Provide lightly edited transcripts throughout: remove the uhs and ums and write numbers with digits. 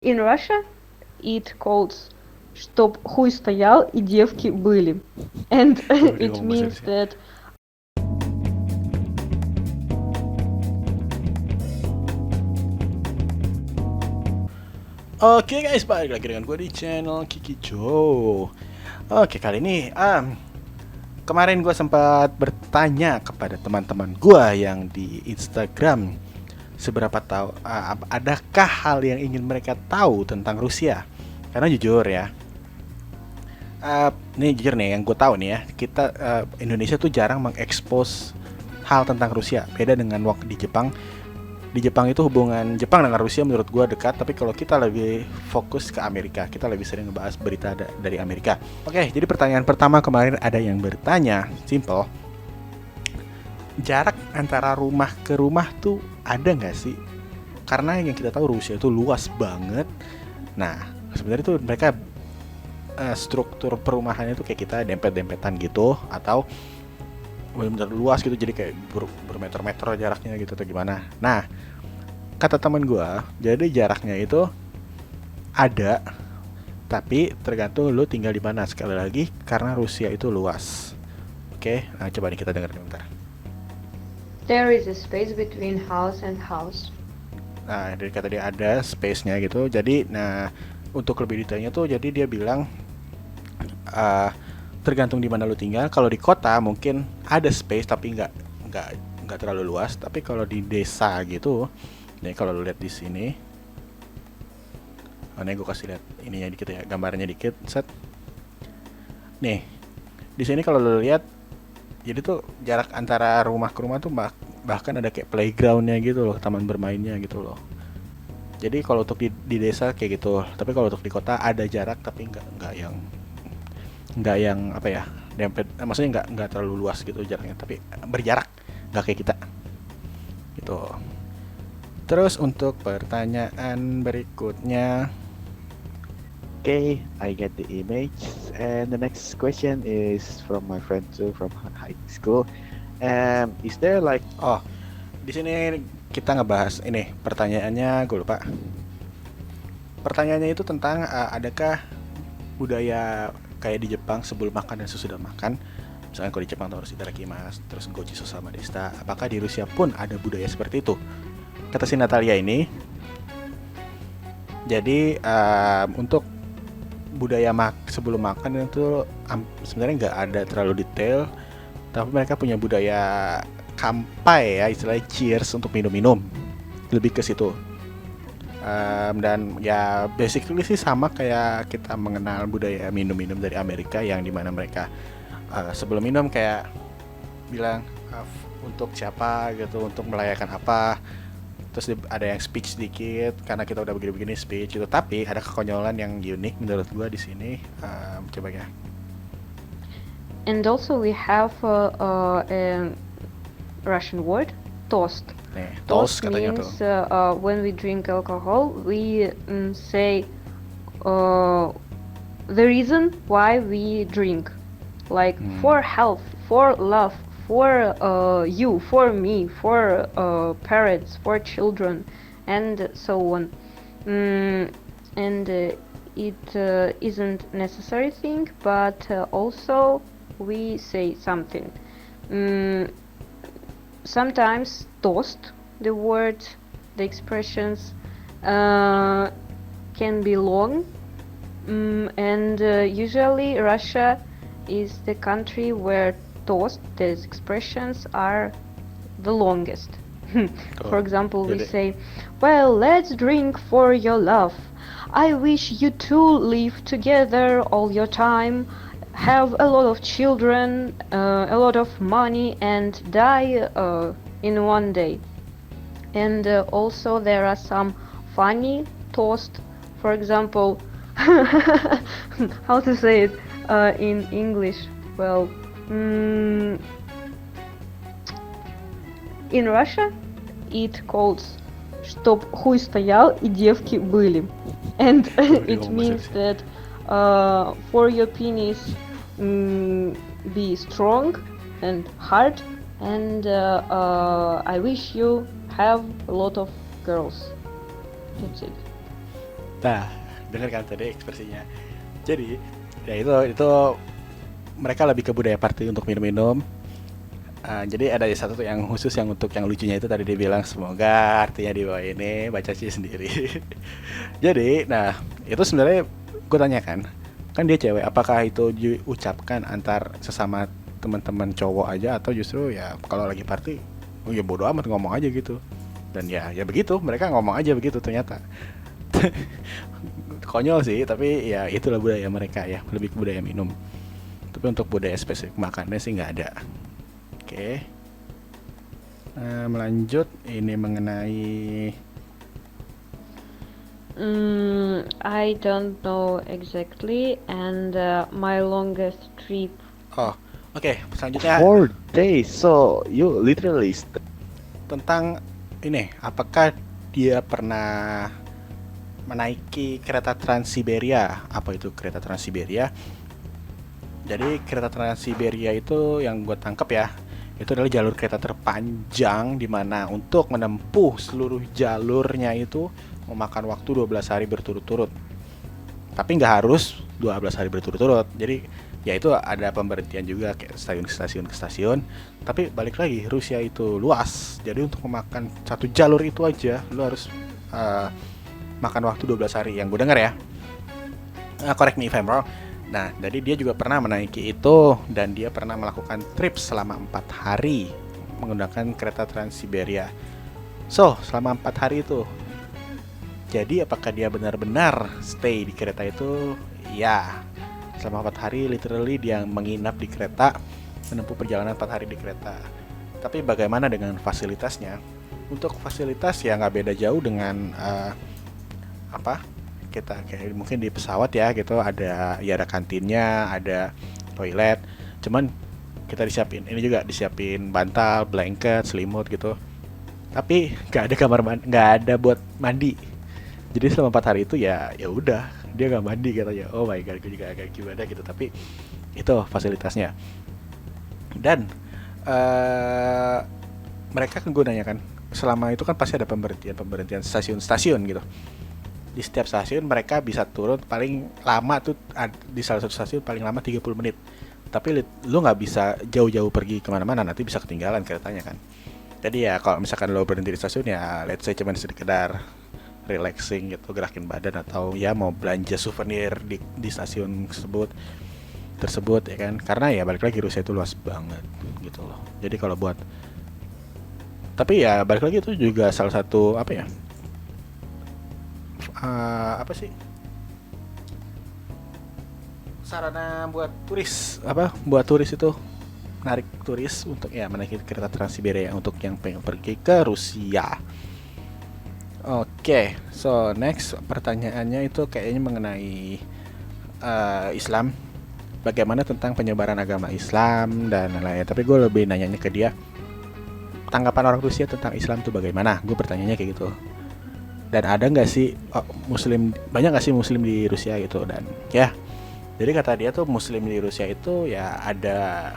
In Russia, it calls "Чтоб хуй стоял и девки были", and it means that. Oke guys, balik lagi dengan gue di channel Kiki Joe. Oke, kali ini kemarin gue sempat bertanya kepada teman-teman gue yang di Instagram seberapa tahu adakah hal yang ingin mereka tahu tentang Rusia. Karena jujur ya, ini jujur nih yang gue tahu nih ya, kita Indonesia tuh jarang mengekspos hal tentang Rusia. Beda dengan waktu di Jepang. Di Jepang itu hubungan Jepang dengan Rusia menurut gue dekat, tapi kalau kita lebih fokus ke Amerika, kita lebih sering ngebahas berita dari Amerika. Oke, jadi pertanyaan pertama kemarin ada yang bertanya, simple, jarak antara rumah ke rumah tuh ada nggak sih? Karena yang kita tahu Rusia itu luas banget. Nah, sebenarnya tuh mereka struktur perumahannya tuh kayak kita dempet-dempetan gitu, atau benar-benar luas gitu, jadi kayak bermeter-meter jaraknya gitu atau gimana. Nah, kata teman gue, jadi jaraknya itu ada, tapi tergantung lu tinggal di mana. Sekali lagi, karena Rusia itu luas. Oke, nah coba nih kita dengerin bentar. There is a space between house and house. Nah, dari kata dia ada space-nya gitu. Jadi, nah untuk lebih detailnya tuh, jadi dia bilang tergantung di mana lu tinggal. Kalau di kota mungkin ada space tapi nggak terlalu luas. Tapi kalau di desa gitu, nih kalau lu lihat di sini, nih gue kasih lihat ininya dikit ya, gambarnya dikit, set. Nih, di sini kalau lu lihat, jadi tuh jarak antara rumah ke rumah tuh bahkan ada kayak playgroundnya gitu loh, taman bermainnya gitu loh. Jadi kalau untuk di desa kayak gitu, tapi kalau untuk di kota ada jarak tapi nggak yang apa ya, dempet, maksudnya nggak terlalu luas gitu jaraknya, tapi berjarak, nggak kayak kita gitu. Terus untuk pertanyaan berikutnya, Okay, I get the image. And the next question is from my friend too from high school. Is there like di sini kita ngebahas ini, pertanyaannya gue lupa. Pertanyaannya itu tentang adakah budaya kayak di Jepang sebelum makan dan sesudah makan. Misalnya kalau di Jepang harus itadakimasu, terus gochiso sama deshita. Apakah di Rusia pun ada budaya seperti itu? Kata si Natalia ini, jadi untuk budaya sebelum makan itu sebenarnya nggak ada terlalu detail, tapi mereka punya budaya kampai ya, istilahnya cheers untuk minum-minum, lebih ke situ. Dan ya basically sih sama kayak kita mengenal budaya minum-minum dari Amerika, yang dimana mereka sebelum minum kayak bilang untuk siapa gitu, untuk merayakan apa, terus ada yang speech sedikit karena kita udah begini-begini speech gitu. Tapi ada kekonyolan yang unik menurut gua di sini, coba ya. And also we have a Russian word, toast. Toast means when we drink alcohol, we say the reason why we drink, like for health, for love, for you, for me, for parents, for children, and so on. And it isn't necessary thing, but also we say something. Sometimes toast, the word, the expressions can be long, and usually Russia is the country where toast, these expressions are the longest. For example, we say, well, let's drink for your love. I wish you two live together all your time, have a lot of children, a lot of money, and die in one day. And also there are some funny toast. For example, how to say it in English? Well, in Russia it calls "Чтоб хуй стоял и девки были", and it means that for your penis be strong and hard, and I wish you have a lot of girls. That's it. Nah, dengar kan tadi ekspresinya. Jadi, ya itu mereka lebih ke budaya party untuk minum-minum. Jadi ada satu tuh yang khusus yang untuk yang lucunya itu tadi dia bilang semoga artinya di bawah ini baca sih sendiri. Jadi, nah itu sebenarnya gue tanyakan, kan dia cewek, apakah itu diucapkan antar sesama teman-teman cowok aja atau justru ya kalau lagi party, oh ya bodo amat ngomong aja gitu. Dan ya begitu, mereka ngomong aja begitu ternyata. Konyol sih, tapi ya itulah budaya mereka ya, lebih ke budaya minum. Tapi untuk budaya spesifik makannya sih nggak ada. Oke. Melanjut ini mengenai I don't know exactly, and my longest trip. oke, selanjutnya 4 days. So you literally tentang ini, apakah dia pernah menaiki kereta Trans-Siberia? Apa itu kereta Trans-Siberia? Jadi kereta Trans-Siberia itu yang gue tangkap ya, itu adalah jalur kereta terpanjang di mana untuk menempuh seluruh jalurnya itu memakan waktu 12 hari berturut-turut. Tapi nggak harus 12 hari berturut-turut. Jadi ya itu ada pemberhentian juga kayak stasiun ke stasiun. Tapi balik lagi, Rusia itu luas. Jadi untuk memakan satu jalur itu aja lu harus makan waktu 12 hari yang gue dengar ya. Correct me if I'm wrong. Nah, jadi dia juga pernah menaiki itu dan dia pernah melakukan trip selama 4 hari menggunakan kereta Trans-Siberia. So, selama 4 hari itu, jadi apakah dia benar-benar stay di kereta itu? Ya, selama 4 hari literally dia menginap di kereta, menempuh perjalanan 4 hari di kereta. Tapi bagaimana dengan fasilitasnya? Untuk fasilitas ya nggak beda jauh dengan kita kayak mungkin di pesawat ya gitu, ada kantinnya, ada toilet. Cuman kita disiapin, ini juga disiapin bantal, blanket, selimut gitu. Tapi nggak ada kamar mandi, nggak ada buat mandi. Jadi selama 4 hari itu ya udah dia nggak mandi katanya. Oh my god, gue juga agak gimana gitu. Tapi itu fasilitasnya. Dan mereka kan gue nanya kan, selama itu kan pasti ada pemberhentian stasiun-stasiun gitu. Di setiap stasiun mereka bisa turun paling lama tuh di salah satu stasiun paling lama 30 menit. Tapi lu nggak bisa jauh-jauh pergi kemana-mana, nanti bisa ketinggalan keretanya kan. Jadi ya kalau misalkan lo berhenti di stasiun ya let's say cuma sekedar relaxing gitu, gerakin badan atau ya mau belanja souvenir di stasiun tersebut ya kan. Karena ya balik lagi Rusia itu luas banget gitu loh. Jadi kalau buat tapi ya balik lagi itu juga salah satu sarana buat turis itu menarik turis untuk ya menaiki kereta Trans-Siberia untuk yang pengen pergi ke Rusia. Oke, so next pertanyaannya itu kayaknya mengenai Islam. Bagaimana tentang penyebaran agama Islam dan lain-lain. Tapi gue lebih nanyanya ke dia, tanggapan orang Rusia tentang Islam tuh bagaimana? Gue pertanyaannya kayak gitu. Dan ada nggak sih Muslim, banyak nggak sih Muslim di Rusia gitu? Dan ya, jadi kata dia tuh Muslim di Rusia itu ya ada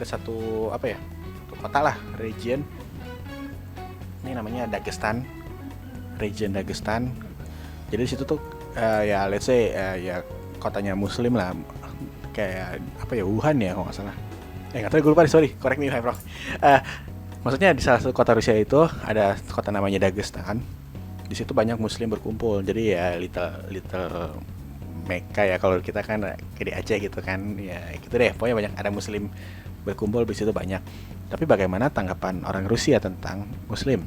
satu kota lah, region. Ini namanya Dagestan, region Dagestan. Jadi situ tuh ya let's say ya kotanya Muslim lah, kayak Wuhan ya kalau nggak salah. Nggak tahu, gue lupa, sorry, correct me if I'm wrong. Maksudnya di salah satu kota Rusia itu ada kota namanya Dagestan. Di situ banyak Muslim berkumpul. Jadi ya little Mekah ya kalau kita kan kayak di Aceh gitu kan. Ya gitu deh. Pokoknya banyak ada Muslim berkumpul di situ banyak. Tapi bagaimana tanggapan orang Rusia tentang Muslim?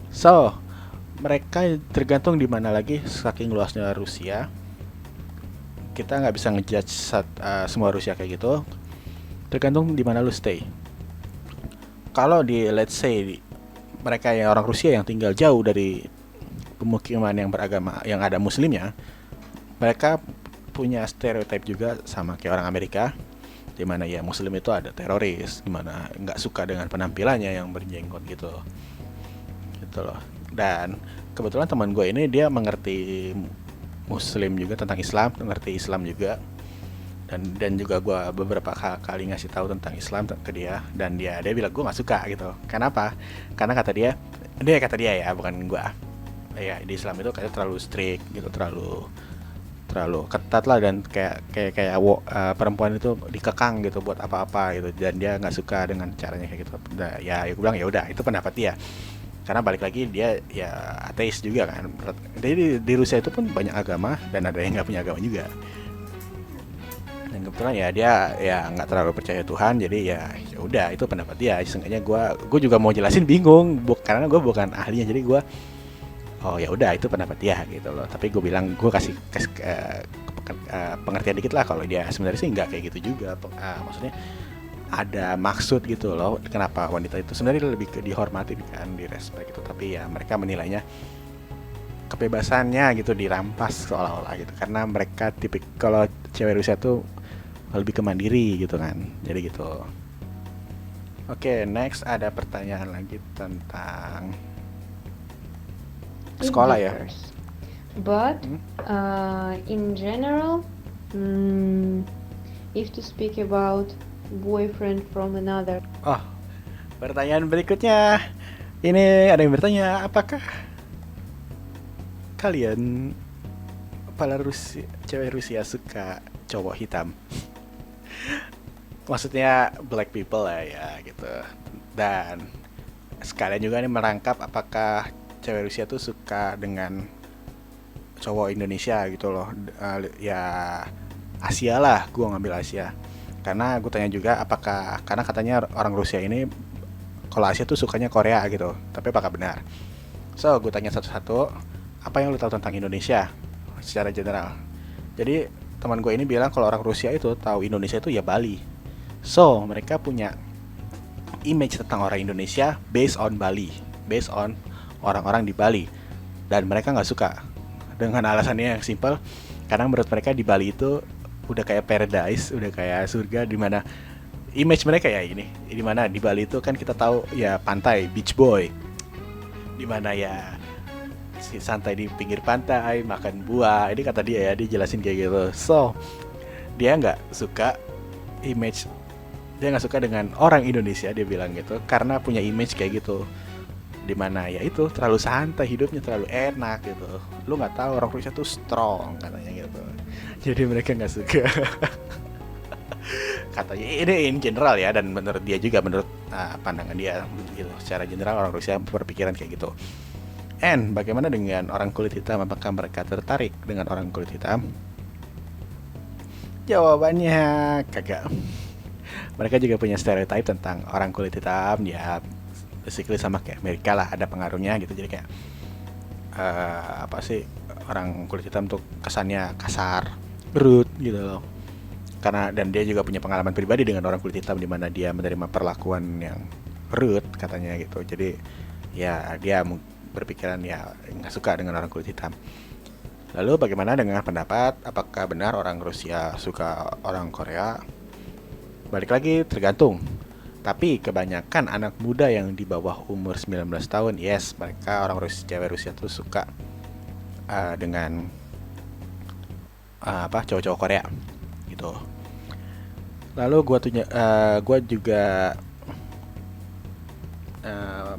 So, mereka tergantung di mana lagi, saking luasnya Rusia. Kita nggak bisa ngejudge semua Rusia kayak gitu. Tergantung di mana lu stay. Kalau di let's say mereka yang orang Rusia yang tinggal jauh dari pemukiman yang beragama yang ada Muslimnya, mereka punya stereotip juga sama kayak orang Amerika, di mana ya Muslim itu ada teroris, gimana nggak suka dengan penampilannya yang berjenggot gitu loh. Dan kebetulan teman gue ini dia mengerti Muslim juga, tentang Islam, mengerti Islam juga. Dan juga gue beberapa kali ngasih tahu tentang Islam ke dia, dan dia bilang gue nggak suka gitu. Kenapa? Karena kata dia ya, bukan gue. ya di Islam itu kayak terlalu strict gitu, terlalu ketat lah, dan perempuan itu dikekang gitu buat apa-apa gitu, dan dia nggak suka dengan caranya kayak gitu. Nah, ya gue bilang ya udah itu pendapat dia, karena balik lagi dia ya ateis juga kan. Jadi di Rusia itu pun banyak agama dan ada yang nggak punya agama juga. Dan kebetulan ya dia ya nggak terlalu percaya Tuhan, jadi ya udah itu pendapat dia. Seenggaknya gue juga mau jelasin bingung, karena gue bukan ahlinya, jadi gue oh ya udah itu pendapat dia gitu loh. Tapi gue bilang gue kasih pengertian dikit lah kalau dia sebenarnya sih nggak kayak gitu juga. Maksudnya ada maksud gitu loh, kenapa wanita itu sebenarnya lebih dihormati kan, direspek gitu. Tapi ya mereka menilainya kebebasannya gitu dirampas seolah-olah gitu, karena mereka kalau cewek Rusia tuh lebih ke mandiri gitu kan, jadi gitu. Oke, next ada pertanyaan lagi tentang It sekolah ya. differs. But in general, if to speak about boyfriend from another. Oh, pertanyaan berikutnya. Ini ada yang bertanya, apakah kalian cewek Rusia suka cowok hitam? Maksudnya black people lah ya gitu. Dan sekalian juga nih merangkap apakah cewek Rusia tuh suka dengan cowok Indonesia gitu loh. Ya Asia lah, gue ngambil Asia. Karena gue tanya juga karena katanya orang Rusia ini kalau Asia tuh sukanya Korea gitu. Tapi apakah benar? So, gue tanya satu-satu, apa yang lo tahu tentang Indonesia secara general? Jadi teman gue ini bilang kalau orang Rusia itu tahu Indonesia itu ya Bali. So, mereka punya image tentang orang Indonesia based on Bali, based on orang-orang di Bali. Dan mereka nggak suka dengan alasannya yang simpel, karena menurut mereka di Bali itu udah kayak paradise, udah kayak surga, di mana image mereka ya ini, di mana di Bali itu kan kita tahu ya pantai, beach boy, di mana ya santai di pinggir pantai, makan buah. Ini kata dia ya, dia jelasin kayak gitu. So, dia nggak suka dia nggak suka dengan orang Indonesia, dia bilang gitu, karena punya image kayak gitu, dimana ya itu terlalu santai hidupnya, terlalu enak gitu. Lu nggak tahu orang Rusia tuh strong katanya gitu, jadi mereka nggak suka. Katanya ini in general ya, dan menurut dia juga, menurut pandangan dia gitu, secara general orang Rusia berpikiran kayak gitu. And bagaimana dengan orang kulit hitam, apakah mereka tertarik dengan orang kulit hitam? Jawabannya kagak. Mereka juga punya stereotype tentang orang kulit hitam, ya basically sama kayak Amerika lah, ada pengaruhnya gitu. Jadi kayak apa sih, orang kulit hitam tuh kesannya kasar, rude gitu loh. Dan dia juga punya pengalaman pribadi dengan orang kulit hitam, di mana dia menerima perlakuan yang rude katanya gitu. Jadi ya dia berpikiran ya nggak suka dengan orang kulit hitam. Lalu bagaimana dengan pendapat apakah benar orang Rusia suka orang Korea? Balik lagi tergantung. Tapi kebanyakan anak muda yang di bawah umur 19 tahun, yes, mereka cewek Rusia tuh suka dengan cowok-cowok Korea gitu. Lalu gue juga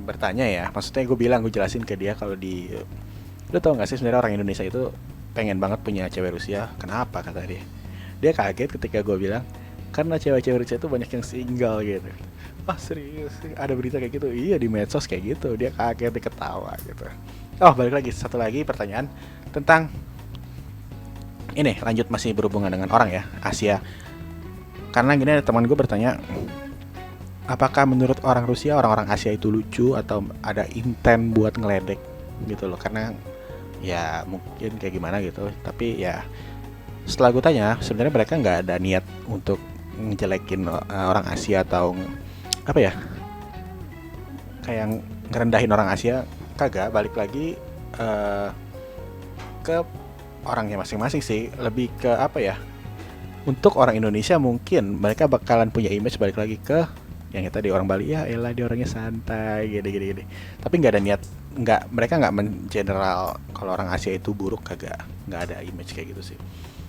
bertanya ya, maksudnya gue jelasin ke dia kalau lu tau gak sih sebenarnya orang Indonesia itu pengen banget punya cewek Rusia. Kenapa, kata dia kaget ketika gue bilang karena cewek-cewek Rusia itu banyak yang single gitu. Ah serius, ada berita kayak gitu? Iya, di medsos kayak gitu. Dia kaget, dia ketawa gitu. Oh, balik lagi, satu lagi pertanyaan tentang ini, lanjut masih berhubungan dengan orang ya, Asia. Karena gini, ada teman gue bertanya, apakah menurut orang Rusia orang-orang Asia itu lucu atau ada intent buat ngeledek gitu loh? Karena ya mungkin kayak gimana gitu. Tapi ya setelah gue tanya, sebenarnya mereka nggak ada niat untuk ngejelekin orang Asia atau apa ya, kayak ngerendahin orang Asia, kagak. Balik lagi ke orangnya masing-masing sih, lebih ke apa ya, untuk orang Indonesia mungkin mereka bakalan punya image, balik lagi ke yang tadi orang Bali, ya elah dia orangnya santai gini. Tapi nggak ada niat, mereka nggak mengeneral kalau orang Asia itu buruk, nggak ada image kayak gitu sih.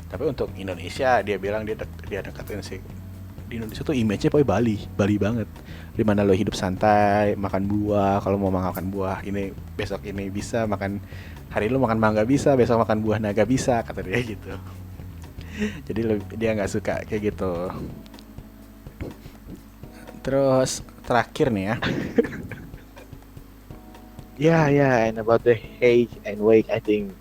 Tapi untuk Indonesia dia bilang dia deketin si di Indonesia tuh image-nya pokoknya Bali banget. Dimana lo hidup santai, makan buah, kalau mau makan buah ini besok ini bisa makan, hari lo makan mangga bisa, besok makan buah naga bisa, kata dia gitu. Jadi dia nggak suka kayak gitu. Terus terakhir nih ya. Yeah, and about the height and weight, I think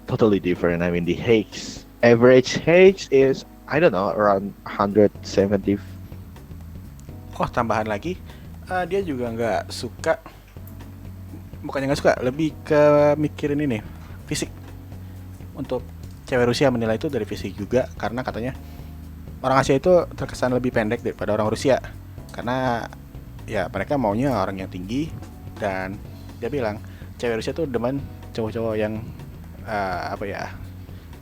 totally different. I mean, the height, average height is, I don't know, around 170. Oh, tambahan lagi, dia juga nggak suka, bukannya nggak suka, lebih ke mikirin ini, fisik. Untuk cewek Rusia menilai itu dari fisik juga, karena katanya orang Asia itu terkesan lebih pendek daripada orang Rusia, karena ya mereka maunya orang yang tinggi, dan dia bilang cewek Rusia tuh demen cowok-cowok yang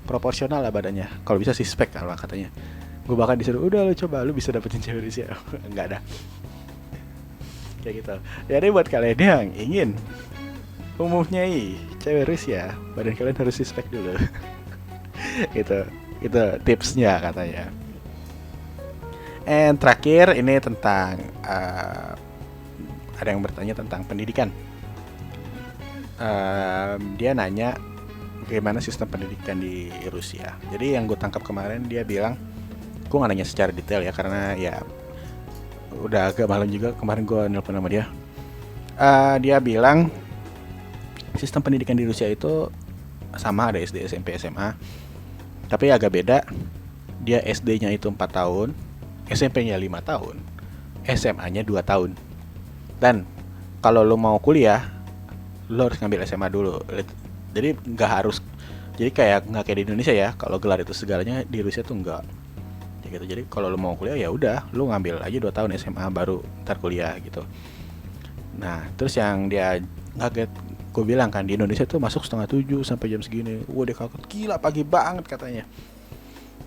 proporsional lah badannya, kalau bisa six pack lah katanya. Gue bahkan disuruh, udah lu coba, lu bisa dapetin cewek Rusia. Enggak ada kayak gitu. Jadi buat kalian yang ingin mempunyai cewek Rusia, badan kalian harus six pack dulu. itu tipsnya katanya. And terakhir ini tentang ada yang bertanya tentang pendidikan. Dia nanya bagaimana sistem pendidikan di Rusia. Jadi yang gue tangkap kemarin, dia bilang, gue gak nanya secara detail ya, karena ya udah agak malam juga kemarin gue nelpon sama dia. Dia bilang sistem pendidikan di Rusia itu sama, ada SD, SMP, SMA, tapi agak beda. Dia SD-nya itu 4 tahun, SMP-nya 5 tahun, SMA-nya 2 tahun. Dan kalau lo mau kuliah, lo harus ngambil SMA dulu. Jadi nggak harus, jadi nggak kayak di Indonesia ya, kalau gelar itu segalanya. Di Rusia tuh enggak kayak gitu. Jadi kalau lo mau kuliah ya udah, lo ngambil aja 2 tahun SMA baru ntar kuliah gitu. Nah terus yang dia kaget, gue bilang kan di Indonesia tuh masuk 6:30 sampai jam segini. Dia kaget, gila pagi banget katanya.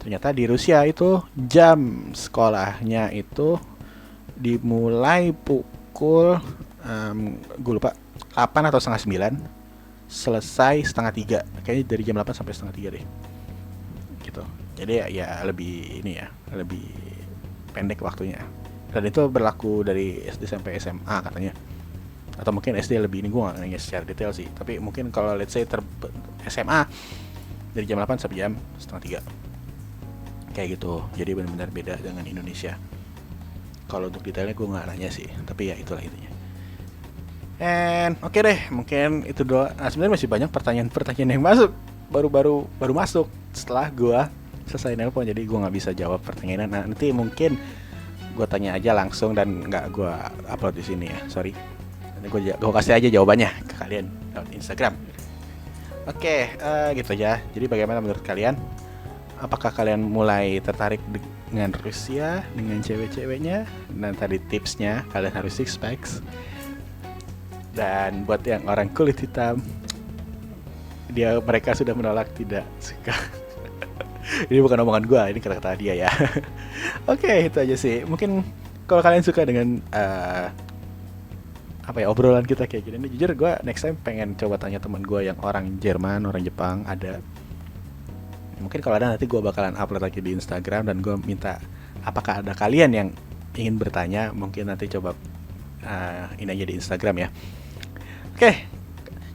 Ternyata di Rusia itu jam sekolahnya itu dimulai pukul gue lupa 8 atau setengah 9, selesai setengah 3. Kayaknya dari jam 8 sampai setengah 3 deh gitu. Jadi ya lebih ini ya, lebih pendek waktunya. Dan itu berlaku dari SD sampai SMA katanya. Atau mungkin SD lebih, ini gue gak nanya secara detail sih. Tapi mungkin kalau let's say SMA dari jam 8 sampai jam setengah 3 kayak gitu. Jadi benar-benar beda dengan Indonesia. Kalau untuk detailnya gue gak nanya sih, tapi ya itulah intinya. And oke deh, mungkin itu doang. Nah, sebenarnya masih banyak pertanyaan yang masuk, baru masuk setelah gue selesai nelpon, jadi gue nggak bisa jawab pertanyaan. Nah, nanti mungkin gue tanya aja langsung dan nggak gue upload di sini ya, sorry. Nanti gue kasih aja jawabannya ke kalian lewat Instagram. Oke, gitu aja. Jadi bagaimana menurut kalian? Apakah kalian mulai tertarik dengan Rusia, dengan cewek-ceweknya? Dan tadi tipsnya, kalian harus six packs. Dan buat yang orang kulit hitam, mereka sudah menolak, tidak suka. Ini bukan omongan gue, ini kata-kata dia ya. Oke, itu aja sih. Mungkin kalau kalian suka dengan obrolan kita kayak gini, jujur gue next time pengen coba tanya teman gue yang orang Jerman, orang Jepang ada. Mungkin kalau ada nanti gue bakalan upload lagi di Instagram, dan gue minta apakah ada kalian yang ingin bertanya. Mungkin nanti coba ini aja di Instagram ya. Oke,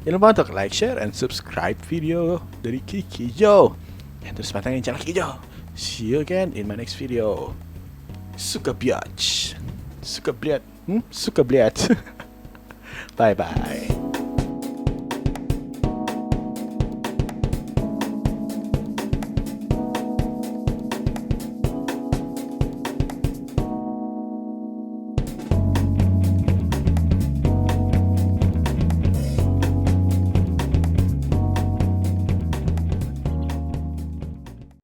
jangan lupa untuk like, share, and subscribe video dari Kiki Joe. Dan terus pantengin channel Kiki Joe. See you again in my next video. Suka biatch. Suka bliat. Suka bliat. Bye bye.